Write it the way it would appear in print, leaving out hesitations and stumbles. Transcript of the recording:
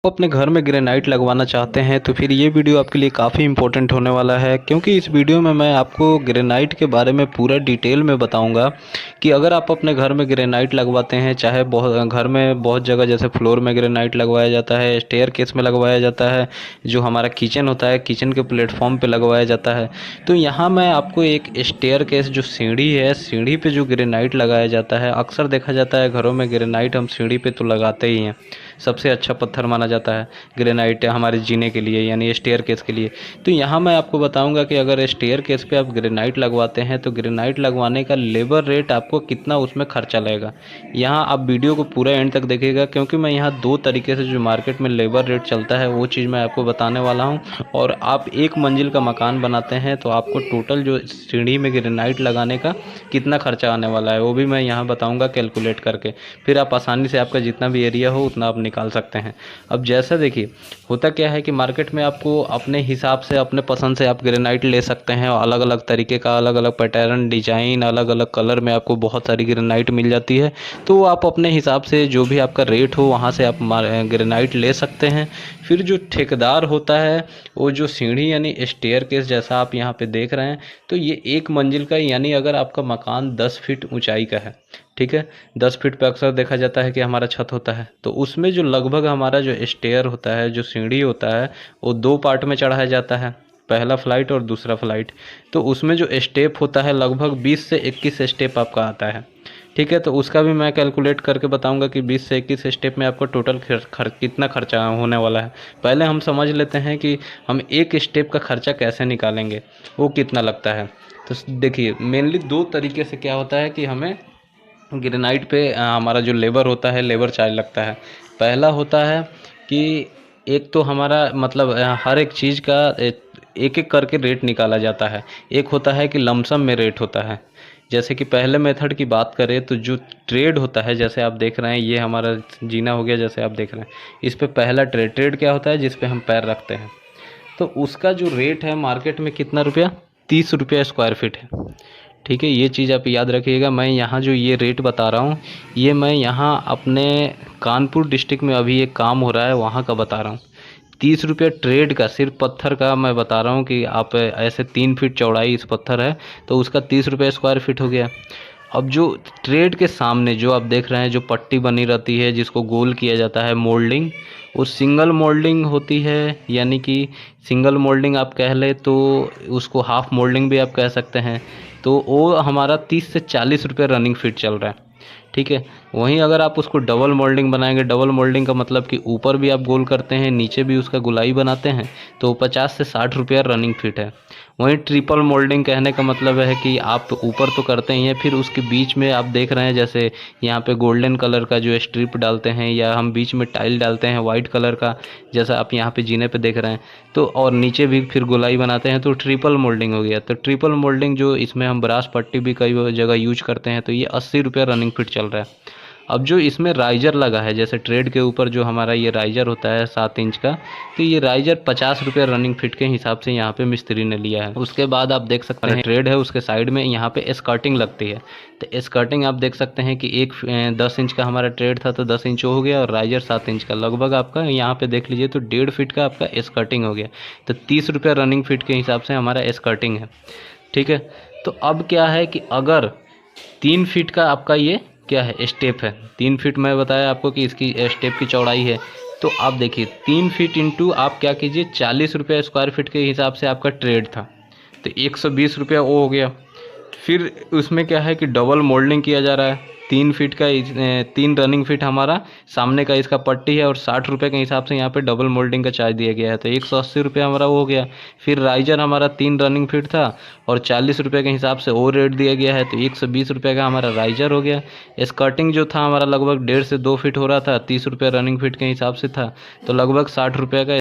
आप अपने घर में ग्रेनाइट लगवाना चाहते हैं तो फिर ये वीडियो आपके लिए काफ़ी इम्पोर्टेंट होने वाला है, क्योंकि इस वीडियो में मैं आपको ग्रेनाइट के बारे में पूरा डिटेल में बताऊंगा कि अगर आप अपने घर में ग्रेनाइट लगवाते हैं, चाहे बहुत घर में बहुत जगह जैसे फ्लोर में ग्रेनाइट लगवाया जाता है, स्टेयर केस में लगवाया जाता है, जो हमारा किचन होता है किचन के प्लेटफॉर्म पर लगवाया जाता है। तो यहाँ मैं आपको एक स्टेयर केस जो सीढ़ी है, सीढ़ी पर जो ग्रेनाइट लगाया जाता है, अक्सर देखा जाता है घरों में ग्रेनाइट हम सीढ़ी पर तो लगाते ही हैं। सबसे अच्छा पत्थर माना जाता है ग्रेनाइट हमारे जीने के लिए, यानी स्टेयर केस के लिए। तो यहाँ मैं आपको बताऊंगा कि अगर स्टेयर केस पे आप ग्रेनाइट लगवाते हैं तो ग्रेनाइट लगवाने का लेबर रेट आपको कितना उसमें खर्चा लगेगा। यहाँ आप वीडियो को पूरा एंड तक देखिएगा, क्योंकि मैं यहाँ दो तरीके से जो मार्केट में लेबर रेट चलता है वो चीज़ मैं आपको बताने वाला हूँ। और आप एक मंजिल का मकान बनाते हैं तो आपको टोटल जो सीढ़ी में ग्रेनाइट लगाने का कितना खर्चा आने वाला है वो भी मैं यहाँ बताऊँगा कैलकुलेट करके। फिर आप आसानी से आपका जितना भी एरिया हो उतना आप निकाल सकते हैं। अब जैसा देखिए, होता क्या है कि मार्केट में आपको अपने हिसाब से अपने पसंद से आप ग्रेनाइट ले सकते हैं, और अलग अलग तरीके का अलग अलग पैटर्न डिजाइन अलग अलग कलर में आपको बहुत सारी ग्रेनाइट मिल जाती है। तो आप अपने हिसाब से जो भी आपका रेट हो वहाँ से आप ग्रेनाइट ले सकते हैं। फिर जो ठेकेदार होता है वो जो सीढ़ी यानी स्टेयर केस जैसा आप यहाँ पे देख रहे हैं, तो ये एक मंजिल का, यानी अगर आपका मकान 10 फीट ऊंचाई का है, ठीक है, 10 फीट पे अक्सर देखा जाता है कि हमारा छत होता है, तो उसमें जो लगभग हमारा जो स्टेयर होता है, जो सीढ़ी होता है, वो दो पार्ट में चढ़ाया जाता है, पहला फ्लाइट और दूसरा फ्लाइट। तो उसमें जो स्टेप होता है लगभग 20 से 21 स्टेप आपका आता है, ठीक है। तो उसका भी मैं कैलकुलेट करके बताऊंगा कि 20 से 21 स्टेप में आपको टोटल कितना खर्चा होने वाला है। पहले हम समझ लेते हैं कि हम एक स्टेप का खर्चा कैसे निकालेंगे, वो कितना लगता है। तो देखिए, मेनली दो तरीके से क्या होता है कि हमें ग्रेनाइट पे हमारा जो लेबर होता है, लेबर चार्ज लगता है। पहला होता है कि एक तो हमारा मतलब हर एक चीज़ का एक एक करके रेट निकाला जाता है। एक होता है कि लमसम में रेट होता है। जैसे कि पहले मेथड की बात करें तो जो ट्रेड होता है, जैसे आप देख रहे हैं ये हमारा जीना हो गया, जैसे आप देख रहे हैं इस पे पहला ट्रेड ट्रेड क्या होता है, जिस पे हम पैर रखते हैं। तो उसका जो रेट है मार्केट में कितना रुपया, 30 रुपया स्क्वायर फीट है, ठीक है। ये चीज़ आप याद रखिएगा। मैं यहाँ जो ये रेट बता रहा हूँ, ये मैं यहाँ अपने कानपुर डिस्ट्रिक्ट में अभी एक काम हो रहा है वहाँ का बता रहा हूँ। 30 रुपये ट्रेड का, सिर्फ पत्थर का मैं बता रहा हूँ कि आप ऐसे 3 फीट चौड़ाई इस पत्थर है तो उसका 30 रुपये स्क्वायर फीट हो गया। अब जो ट्रेड के सामने जो आप देख रहे हैं, जो पट्टी बनी रहती है जिसको गोल किया जाता है, मोल्डिंग, वो सिंगल मोल्डिंग होती है। यानी कि सिंगल मोल्डिंग आप कह ले तो उसको हाफ मोल्डिंग भी आप कह सकते हैं। तो वो हमारा 30 से 40 रुपये रनिंग फीट चल रहा है, ठीक है। वहीं अगर आप उसको डबल मोल्डिंग बनाएंगे, डबल मोल्डिंग का मतलब कि ऊपर भी आप गोल करते हैं नीचे भी उसका गोलाई बनाते हैं, तो 50 से 60 रुपया रनिंग फीट है। वहीं ट्रिपल मोल्डिंग कहने का मतलब है कि आप ऊपर तो करते ही हैं, फिर उसके बीच में आप देख रहे हैं जैसे यहाँ पे गोल्डन कलर का जो स्ट्रिप डालते हैं, या हम बीच में टाइल डालते हैं वाइट कलर का, जैसा आप यहाँ पे जीने पे देख रहे हैं। तो और नीचे भी फिर गोलाई बनाते हैं, तो ट्रिपल मोल्डिंग हो गया। तो ट्रिपल मोल्डिंग जो इसमें हम ब्रास पट्टी भी कई जगह यूज करते हैं, तो ये 80 रुपया रनिंग फीट चल रहा है। अब जो इसमें राइजर लगा है, जैसे ट्रेड के ऊपर जो हमारा ये राइजर होता है 7 इंच का, तो ये राइजर 50 रुपये रनिंग फिट के हिसाब से यहाँ पे मिस्त्री ने लिया है। उसके बाद आप देख सकते हैं ट्रेड है, उसके साइड में यहाँ पे स्कर्टिंग लगती है। तो स्कर्टिंग आप देख सकते हैं कि 10 इंच का हमारा ट्रेड था तो 10 इंच हो गया, और राइजर 7 इंच का, लगभग आपका यहाँ पे देख लीजिए तो 1.5 फीट का आपका स्कर्टिंग हो गया। तो 30 रुपये रनिंग फिट के हिसाब से हमारा स्कर्टिंग है, ठीक है। तो अब क्या है कि अगर 3 फीट का आपका ये क्या है, स्टेप है, 3 फीट मैं बताया आपको कि इसकी स्टेप की चौड़ाई है। तो आप देखिए 3 फीट इंटू आप क्या कीजिए, 40 रुपये स्क्वायर फीट के हिसाब से आपका ट्रेड था, तो 120 रुपया वो हो गया। फिर उसमें क्या है कि डबल मोल्डिंग किया जा रहा है, 3 फीट का 3 रनिंग फीट हमारा सामने का इसका पट्टी है, और 60 रुपये के हिसाब से यहाँ पे डबल मोल्डिंग का चार्ज दिया गया है, तो 180 रुपये हमारा वो हो गया। फिर राइजर हमारा 3 रनिंग फीट था और 40 रुपये के हिसाब से वो रेट दिया गया है, तो 120 रुपये का हमारा राइजर हो गया। स्कर्टिंग जो था हमारा लगभग 1.5 से 2 फीट हो रहा था, 30 रुपये रनिंग फीट के हिसाब से था, तो लगभग 60 रुपये का